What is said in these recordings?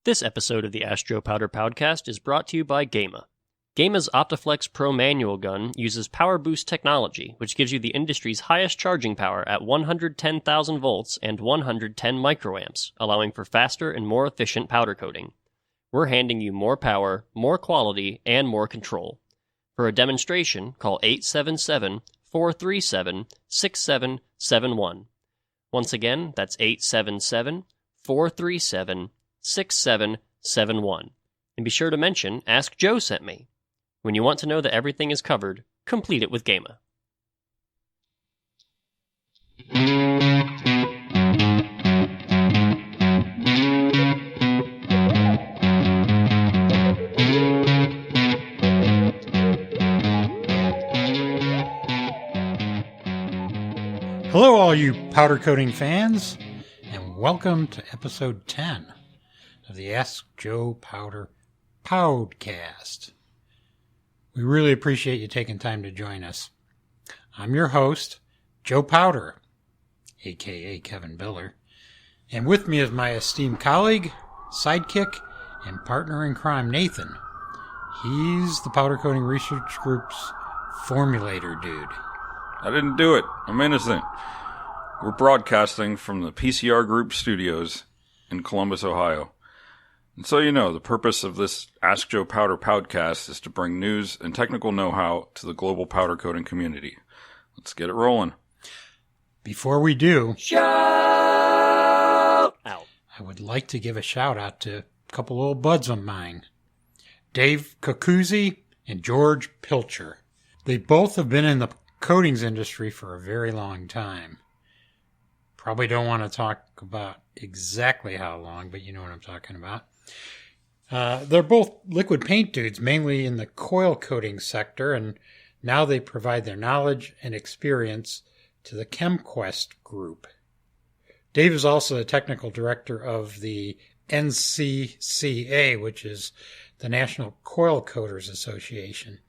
This episode of the Ask Joe Powder Powdcast is brought to you by Gema. Gema's Optiflex Pro manual gun uses power boost technology, which gives you the industry's highest charging power at 110,000 volts and 110 microamps, allowing for faster and more efficient powder coating. We're handing you more power, more quality, and more control. For a demonstration, call 877-437-6771. Once again, that's 877-437-6771. And be sure to mention, Ask Joe sent me. When you want to know that everything is covered, complete it with Gema. Hello, all you powder coating fans, and welcome to episode 10 of the Ask Joe Powder Powdcast. We really appreciate you taking time to join us. I'm your host, Joe Powder, a.k.a. Kevin Biller, and with me is my esteemed colleague, sidekick, and partner in crime, Nathan. He's the Powder Coating Research Group's formulator dude. I didn't do it. I'm innocent. We're broadcasting from the PCR Group studios in Columbus, Ohio. And so you know, the purpose of this Ask Joe Powder Powdcast is to bring news and technical know-how to the global powder coating community. Let's get it rolling. Before we do, Shout out. I would like to give a shout out to a couple old buds of mine, Dave Cocuzzi and George Pilcher. They both have been in the coatings industry for a very long time. Probably don't want to talk about exactly how long, but you know what I'm talking about. They're both liquid paint dudes, mainly in the coil coating sector, and now they provide their knowledge and experience to the ChemQuest group. Dave is also the technical director of the NCCA, which is the National Coil Coaters Association.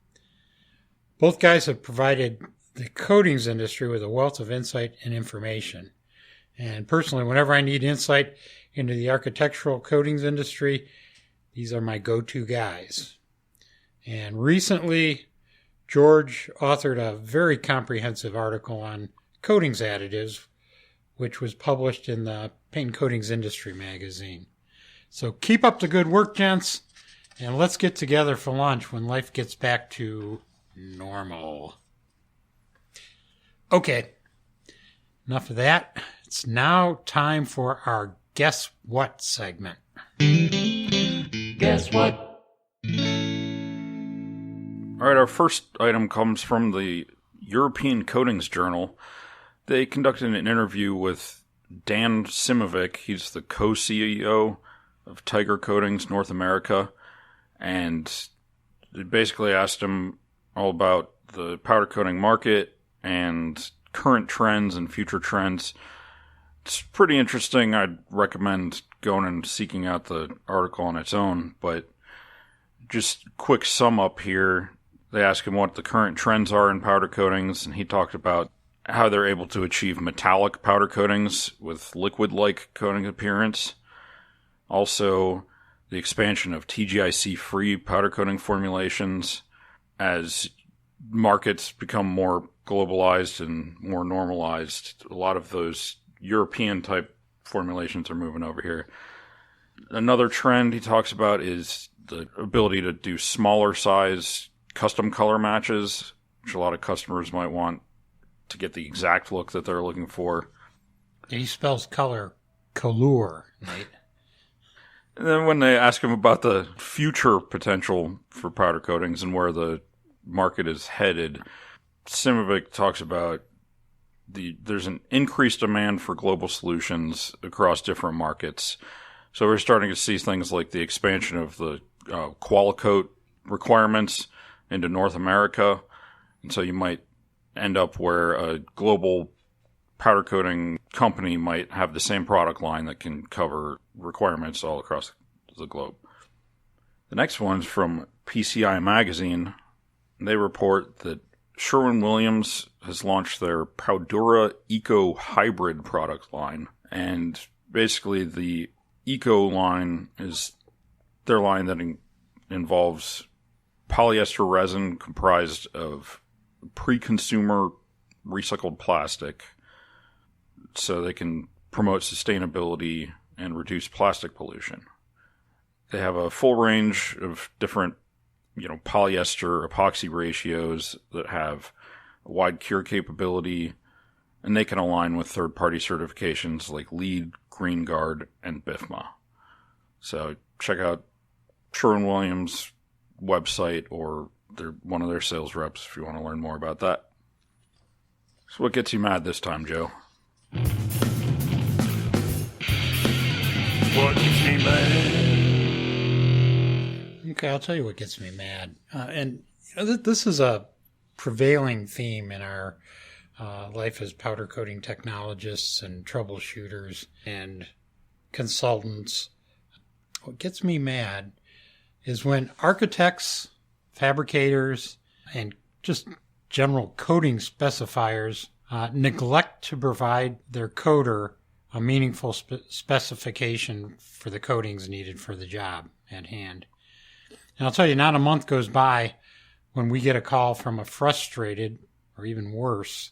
Both guys have provided the coatings industry with a wealth of insight and information. And personally, whenever I need insight into the architectural coatings industry, these are my go-to guys. And recently, George authored a very comprehensive article on coatings additives, which was published in the Paint and Coatings Industry magazine. So keep up the good work, gents, and let's get together for lunch when life gets back to normal. Okay, enough of that. It's now time for our Guess What segment. Guess what? All right, our first item comes from the European Coatings Journal. They conducted an interview with Dan Simovic. He's the co-CEO of Tiger Coatings North America, and they basically asked him all about the powder coating market and current trends and future trends. It's pretty interesting. I'd recommend going and seeking out the article on its own, but just quick sum up here. They ask him what the current trends are in powder coatings, and he talked about how they're able to achieve metallic powder coatings with liquid-like coating appearance. Also, the expansion of TGIC-free powder coating formulations as markets become more globalized and more normalized. A lot of those European-type formulations are moving over here. Another trend he talks about is the ability to do smaller size custom color matches, which a lot of customers might want to get the exact look that they're looking for. He spells color color, Nate. And then when they ask him about the future potential for powder coatings and where the market is headed, Simovic talks about there's an increased demand for global solutions across different markets. So we're starting to see things like the expansion of the Qualicoat requirements into North America. And so you might end up where a global powder coating company might have the same product line that can cover requirements all across the globe. The next one's from PCI Magazine. They report that Sherwin-Williams has launched their Powdura Eco Hybrid product line. And basically the Eco line is their line that involves polyester resin comprised of pre-consumer recycled plastic, so they can promote sustainability and reduce plastic pollution. They have a full range of different, polyester epoxy ratios that have a wide cure capability, and they can align with third-party certifications like LEED, Green Guard, and BIFMA. So check out Sherwin-Williams' website or one of their sales reps if you want to learn more about that. So what gets you mad this time, Joe? What gets me mad? Okay, I'll tell you what gets me mad. This is a prevailing theme in our life as powder coating technologists and troubleshooters and consultants. What gets me mad is when architects, fabricators, and just general coating specifiers neglect to provide their coder a meaningful specification for the coatings needed for the job at hand. And I'll tell you, not a month goes by when we get a call from a frustrated, or even worse,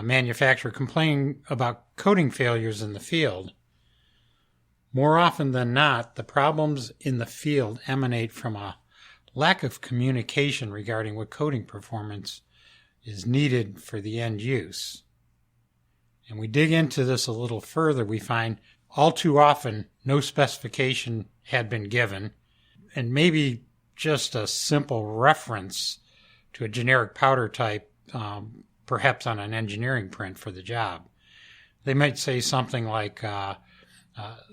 manufacturer complaining about coating failures in the field. More often than not, the problems in the field emanate from a lack of communication regarding what coating performance is needed for the end use. And we dig into this a little further, we find all too often no specification had been given, and maybe just a simple reference to a generic powder type, perhaps on an engineering print for the job. They might say something like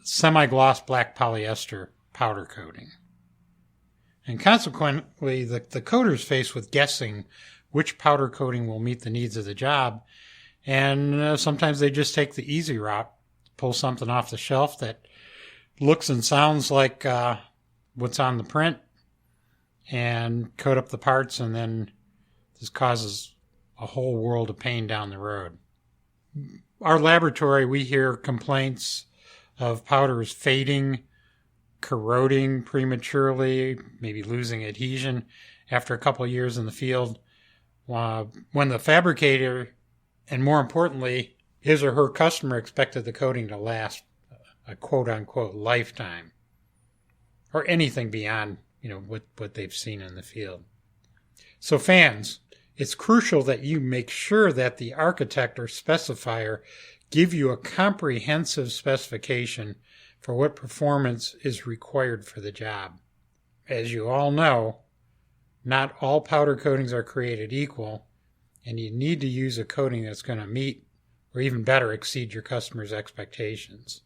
semi-gloss black polyester powder coating. And consequently, the coater's faced with guessing which powder coating will meet the needs of the job, and sometimes they just take the easy route, pull something off the shelf that looks and sounds like what's on the print, and coat up the parts, and then this causes a whole world of pain down the road. Our laboratory, we hear complaints of powders fading, corroding prematurely, maybe losing adhesion after a couple of years in the field, when the fabricator, and more importantly, his or her customer expected the coating to last a quote-unquote lifetime, or anything beyond what they've seen in the field. So fans, it's crucial that you make sure that the architect or specifier give you a comprehensive specification for what performance is required for the job. As you all know, not all powder coatings are created equal, and you need to use a coating that's going to meet, or even better, exceed your customer's expectations.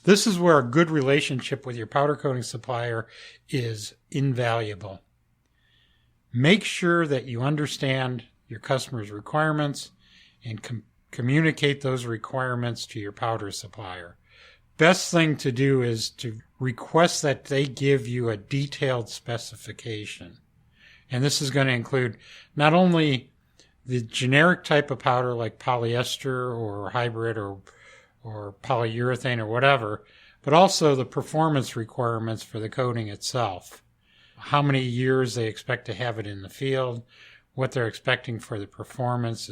This is where a good relationship with your powder coating supplier is invaluable. Make sure that you understand your customer's requirements and communicate those requirements to your powder supplier. Best thing to do is to request that they give you a detailed specification. And this is going to include not only the generic type of powder like polyester or hybrid or polyurethane or whatever, but also the performance requirements for the coating itself. How many years they expect to have it in the field, what they're expecting for the performance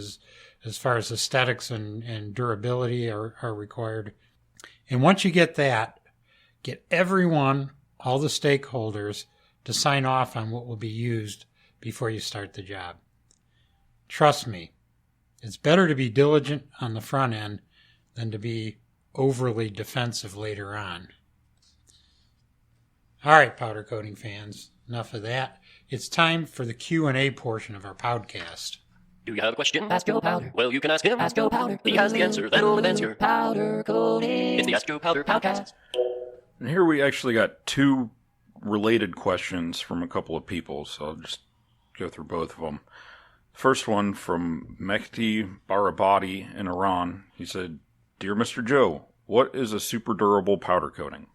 as far as aesthetics and durability are required. And once you get that, get everyone, all the stakeholders, to sign off on what will be used before you start the job. Trust me, it's better to be diligent on the front end than to be overly defensive later on. All right, powder coating fans, enough of that. It's time for the Q&A portion of our podcast. Do you have a question? Ask Joe Powder. Well, you can ask him. Ask Joe Powder. He has the answer that'll advance your powder coating. It's the Ask Joe Powder Powdcast. And here we actually got two related questions from a couple of people, so I'll just go through both of them. First one from Mehdi Barabadi in Iran. He said, "Dear Mr. Joe, what is a superdurable powder coating?"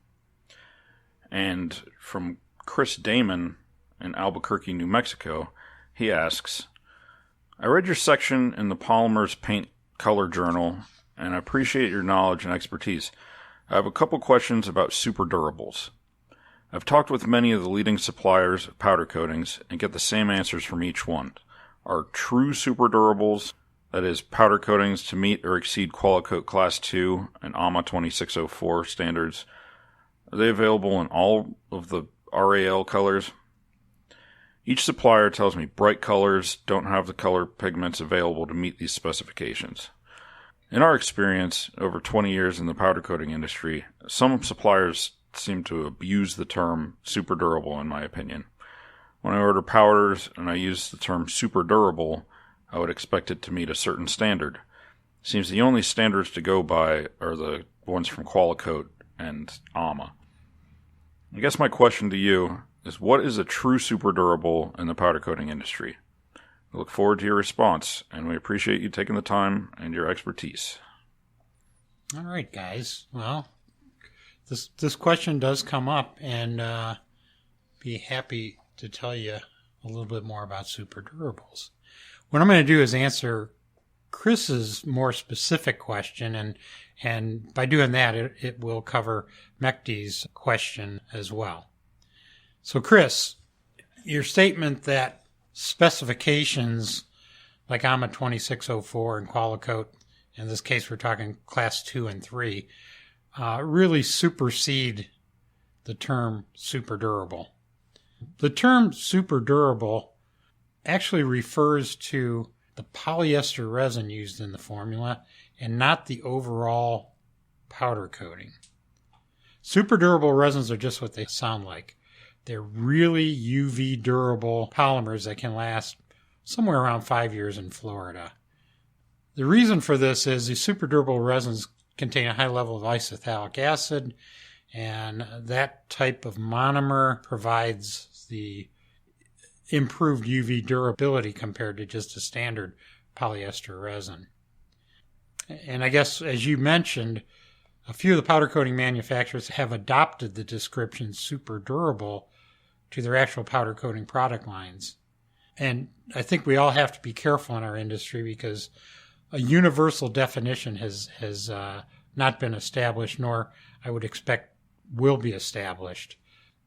And from Chris Damon in Albuquerque, New Mexico, he asks, "I read your section in the Polymers Paint Color Journal, and I appreciate your knowledge and expertise. I have a couple questions about superdurables. I've talked with many of the leading suppliers of powder coatings and get the same answers from each one. Are true superdurables, that is, powder coatings to meet or exceed Qualicoat Class 2 and AMA 2604 standards, are they available in all of the RAL colors? Each supplier tells me bright colors don't have the color pigments available to meet these specifications. In our experience, over 20 years in the powder coating industry, some suppliers seem to abuse the term super durable, in my opinion. When I order powders and I use the term super durable, I would expect it to meet a certain standard. Seems the only standards to go by are the ones from Qualicoat and AMA. I guess my question to you is, what is a true super durable in the powder coating industry? We look forward to your response, and we appreciate you taking the time and your expertise. All right, guys. Well, this question does come up, and be happy to tell you a little bit more about super durables. What I'm going to do is answer Chris's more specific question, and by doing that, it will cover Mekti's question as well. So, Chris, your statement that specifications like AMA 2604 and Qualicoat, in this case we're talking Class 2 and 3, really supersede the term super durable. The term super durable actually refers to the polyester resin used in the formula and not the overall powder coating. Super durable resins are just what they sound like. They're really UV durable polymers that can last somewhere around 5 years in Florida. The reason for this is the super durable resins contain a high level of isophthalic acid, and that type of monomer provides the improved UV durability compared to just a standard polyester resin. And I guess, as you mentioned, a few of the powder coating manufacturers have adopted the description super durable to their actual powder coating product lines. And I think we all have to be careful in our industry because a universal definition has not been established, nor I would expect will be established.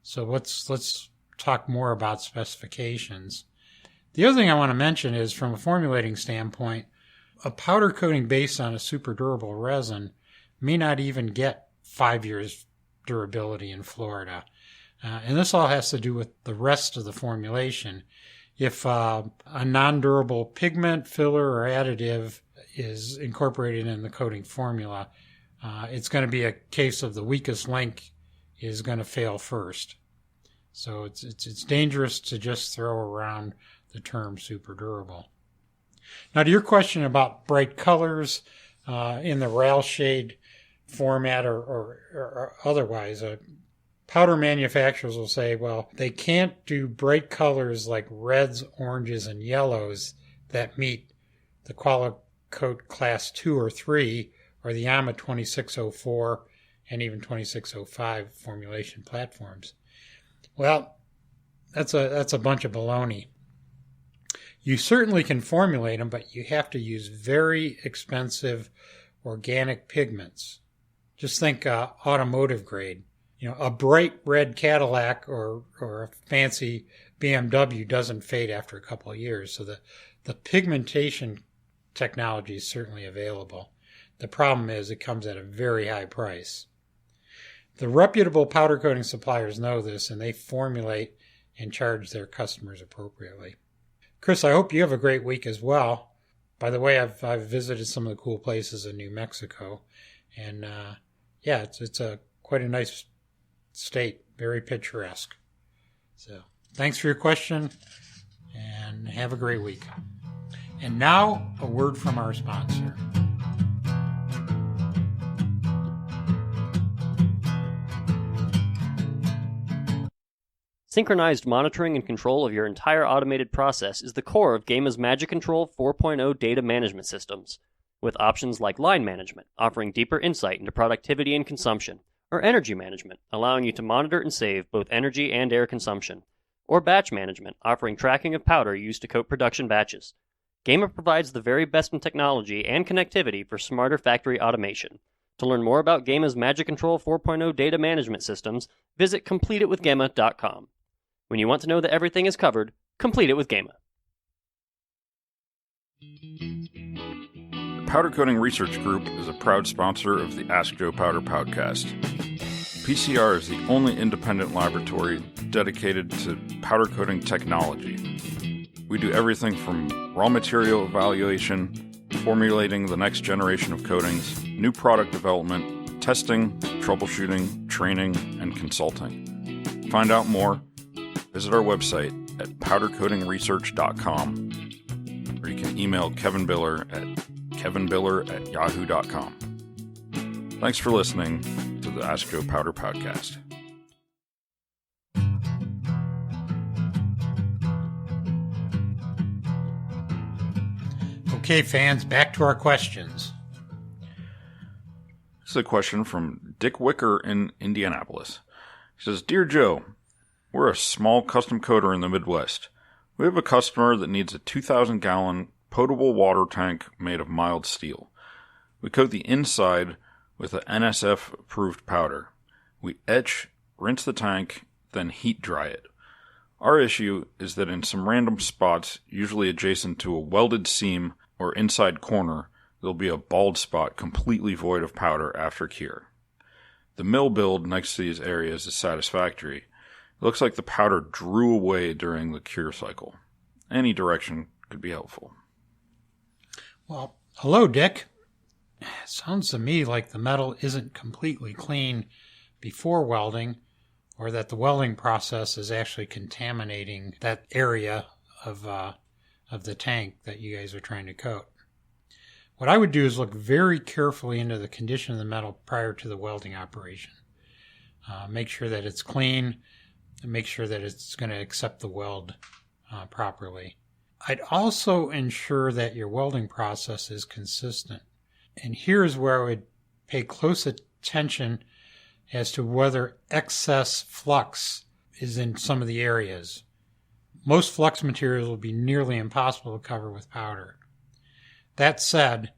So let's talk more about specifications. The other thing I want to mention is, from a formulating standpoint, a powder coating based on a super durable resin may not even get 5 years durability in Florida. And this all has to do with the rest of the formulation. If a non-durable pigment, filler, or additive is incorporated in the coating formula, it's going to be a case of the weakest link is going to fail first. So it's dangerous to just throw around the term super durable. Now, to your question about bright colors in the RAL shade format or otherwise, powder manufacturers will say, well, they can't do bright colors like reds, oranges, and yellows that meet the Qualicoat Class 2 or 3 or the AMA 2604 and even 2605 formulation platforms. Well, that's a bunch of baloney. You certainly can formulate them, but you have to use very expensive organic pigments. Just think automotive grade. You know, a bright red Cadillac or a fancy BMW doesn't fade after a couple of years. So the pigmentation technology is certainly available. The problem is it comes at a very high price. The reputable powder coating suppliers know this, and they formulate and charge their customers appropriately. Chris, I hope you have a great week as well. By the way, I've visited some of the cool places in New Mexico, and it's quite a nice state, very picturesque. So, thanks for your question, and have a great week. And now, a word from our sponsor. Synchronized monitoring and control of your entire automated process is the core of Gama's Magic Control 4.0 data management systems, with options like line management, offering deeper insight into productivity and consumption, or energy management, allowing you to monitor and save both energy and air consumption, or batch management, offering tracking of powder used to coat production batches. Gama provides the very best in technology and connectivity for smarter factory automation. To learn more about Gamma's Magic Control 4.0 data management systems, visit CompleteItWithGamma.com. When you want to know that everything is covered, complete it with Gamma. The Powder Coating Research Group is a proud sponsor of the Ask Joe Powder Powdcast. PCR is the only independent laboratory dedicated to powder coating technology. We do everything from raw material evaluation, formulating the next generation of coatings, new product development, testing, troubleshooting, training, and consulting. Find out more, visit our website at powdercoatingresearch.com, or you can email Kevin Biller at kevinbiller@yahoo.com. Thanks for listening to the Ask Joe Powder Podcast. Okay, fans, back to our questions. This is a question from Dick Wicker in Indianapolis. He says, Dear Joe, we're a small custom coater in the Midwest. We have a customer that needs a 2,000-gallon potable water tank made of mild steel. We coat the inside with an NSF-approved powder. We etch, rinse the tank, then heat dry it. Our issue is that in some random spots, usually adjacent to a welded seam or inside corner, there'll be a bald spot completely void of powder after cure. The mill build next to these areas is satisfactory. It looks like the powder drew away during the cure cycle. Any direction could be helpful. Well, hello, Dick. Sounds to me like the metal isn't completely clean before welding, or that the welding process is actually contaminating that area of the tank that you guys are trying to coat. What I would do is look very carefully into the condition of the metal prior to the welding operation. Make sure that it's clean, and make sure that it's going to accept the weld properly. I'd also ensure that your welding process is consistent. And here's where I would pay close attention as to whether excess flux is in some of the areas. Most flux materials will be nearly impossible to cover with powder. That said,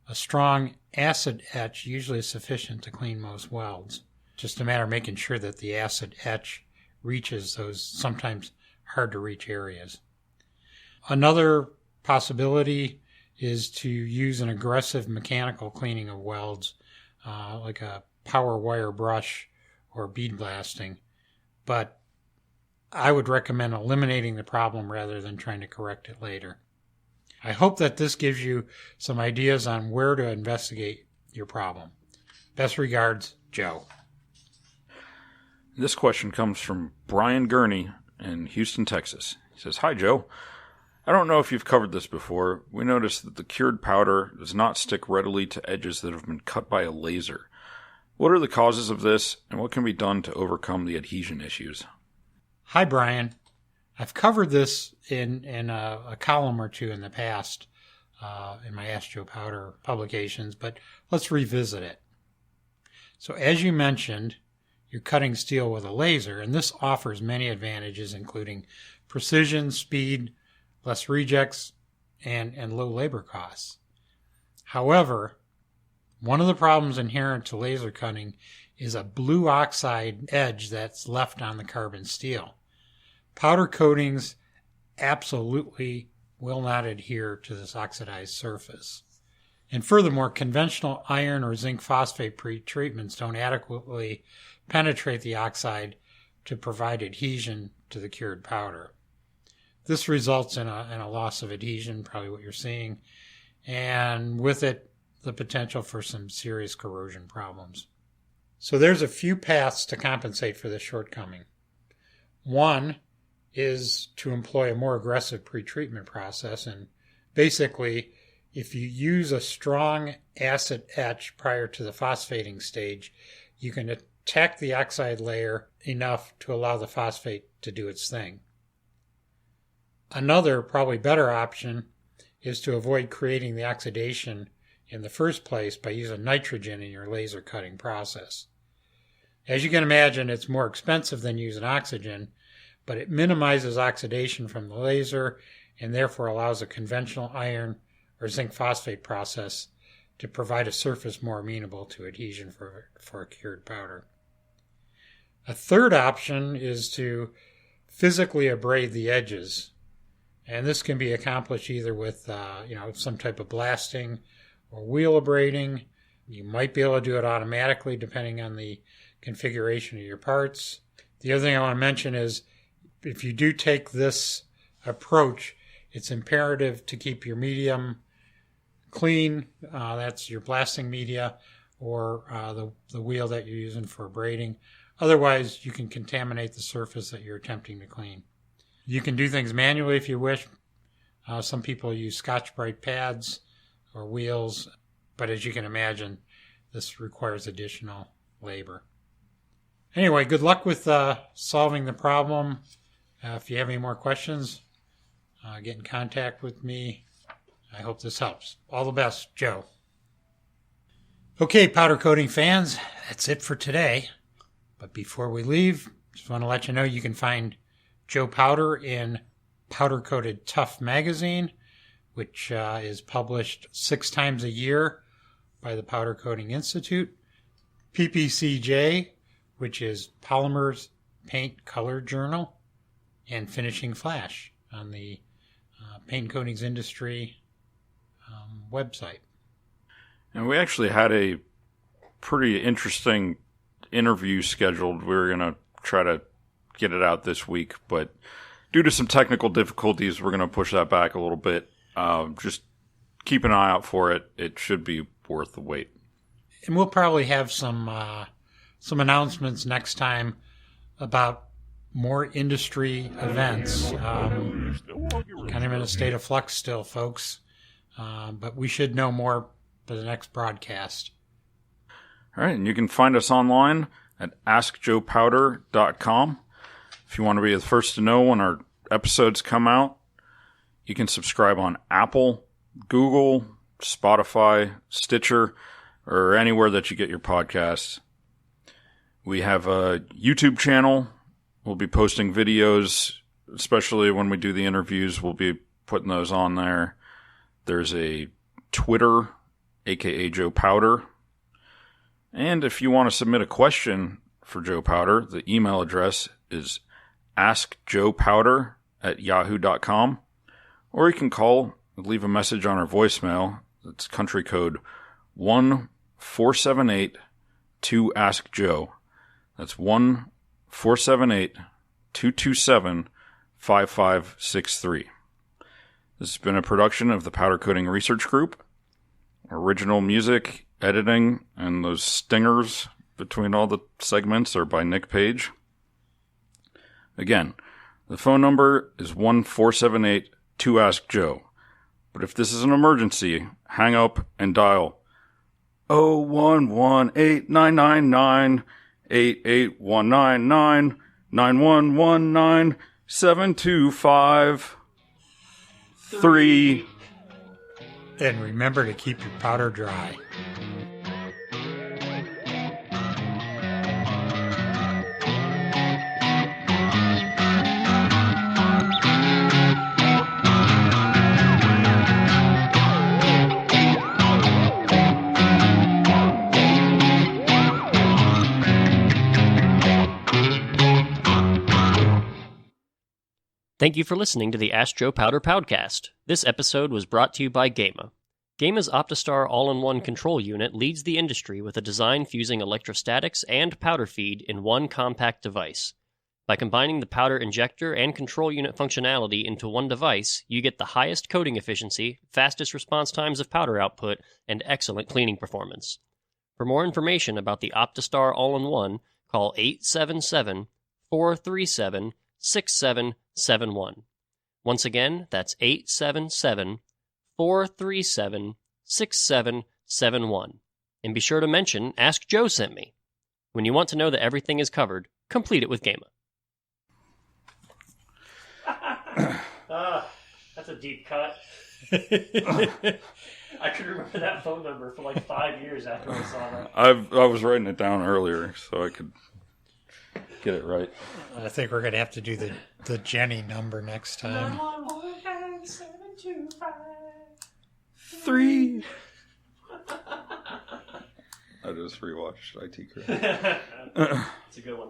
a strong acid etch usually is sufficient to clean most welds. Just a matter of making sure that the acid etch reaches those sometimes hard to reach areas. Another possibility is to use an aggressive mechanical cleaning of welds, like a power wire brush or bead blasting. But I would recommend eliminating the problem rather than trying to correct it later. I hope that this gives you some ideas on where to investigate your problem. Best regards, Joe. This question comes from Brian Gurney in Houston, Texas. He says, Hi, Joe. I don't know if you've covered this before. We noticed that the cured powder does not stick readily to edges that have been cut by a laser. What are the causes of this, and what can be done to overcome the adhesion issues? Hi, Brian. I've covered this in a column or two in the past in my Ask Joe Powder publications, but let's revisit it. So as you mentioned, you're cutting steel with a laser, and this offers many advantages, including precision, speed, less rejects, and low labor costs. However, one of the problems inherent to laser cutting is a blue oxide edge that's left on the carbon steel. Powder coatings absolutely will not adhere to this oxidized surface. And furthermore, conventional iron or zinc phosphate pretreatments don't adequately penetrate the oxide to provide adhesion to the cured powder. This results in a loss of adhesion, probably what you're seeing, and with it, the potential for some serious corrosion problems. So there's a few paths to compensate for this shortcoming. One is to employ a more aggressive pretreatment process, and basically, if you use a strong acid etch prior to the phosphating stage, you can attack the oxide layer enough to allow the phosphate to do its thing. Another, probably better option is to avoid creating the oxidation in the first place by using nitrogen in your laser cutting process. As you can imagine, it's more expensive than using oxygen, but it minimizes oxidation from the laser and therefore allows a conventional iron or zinc phosphate process to provide a surface more amenable to adhesion for a cured powder. A third option is to physically abrade the edges. And this can be accomplished either with some type of blasting or wheel abrading. You might be able to do it automatically depending on the configuration of your parts. The other thing I want to mention is if you do take this approach, it's imperative to keep your medium clean. That's your blasting media or the wheel that you're using for abrading. Otherwise, you can contaminate the surface that you're attempting to clean. You can do things manually if you wish. Some people use Scotch-Brite pads or wheels, but as you can imagine, this requires additional labor. Anyway, good luck with solving the problem. If you have any more questions, get in contact with me. I hope this helps. All the best, Joe. Okay, powder coating fans, that's it for today. But before we leave, just want to let you know you can find Joe Powder in Powder Coated Tough magazine, which is published 6 times a year by the Powder Coating Institute. PPCJ, which is Polymers Paint Color Journal, and Finishing Flash on the Paint and Coatings Industry website. And we actually had a pretty interesting interview scheduled. We were going to try to get it out this week, but due to some technical difficulties, we're going to push that back a little bit. Just keep an eye out for it. It should be worth the wait. And we'll probably have some announcements next time about more industry events. Kind of in a state of flux still, folks. But we should know more for the next broadcast. All right, and you can find us online at askjoepowder.com. If you want to be the first to know when our episodes come out, you can subscribe on Apple, Google, Spotify, Stitcher, or anywhere that you get your podcasts. We have a YouTube channel. We'll be posting videos, especially when we do the interviews. We'll be putting those on there. There's a Twitter, aka Joe Powder. And if you want to submit a question for Joe Powder, the email address is askjoepowder@yahoo.com. Or you can call and leave a message on our voicemail. It's country code 1-478-2-ASK-JOE. That's 1-478-227-5563. This has been a production of the Powder Coating Research Group. Original music, editing, and those stingers between all the segments are by Nick Page. Again, the phone number is 1-478-2-ASK-JOE. But if this is an emergency, hang up and dial 011-8999-8819-9119-725-3. And remember to keep your powder dry. Thank you for listening to the Ask Joe Powder Powdcast. This episode was brought to you by Gema. Gema's OptiStar all-in-one control unit leads the industry with a design fusing electrostatics and powder feed in one compact device. By combining the powder injector and control unit functionality into one device, you get the highest coating efficiency, fastest response times of powder output, and excellent cleaning performance. For more information about the OptiStar all-in-one, call 877-437-6771. Once again, that's 877-437-6771. And be sure to mention, Ask Joe sent me. When you want to know that everything is covered, complete it with Gema. That's a deep cut. I could remember that phone number for like 5 years after I saw that. I was writing it down earlier so I could get it right. I think we're going to have to do the Jenny number next time. 3 just rewatched IT Crowd. It's a good one.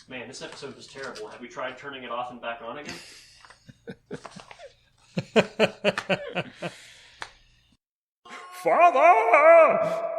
Man, this episode was terrible. Have we tried turning it off and back on again? Father!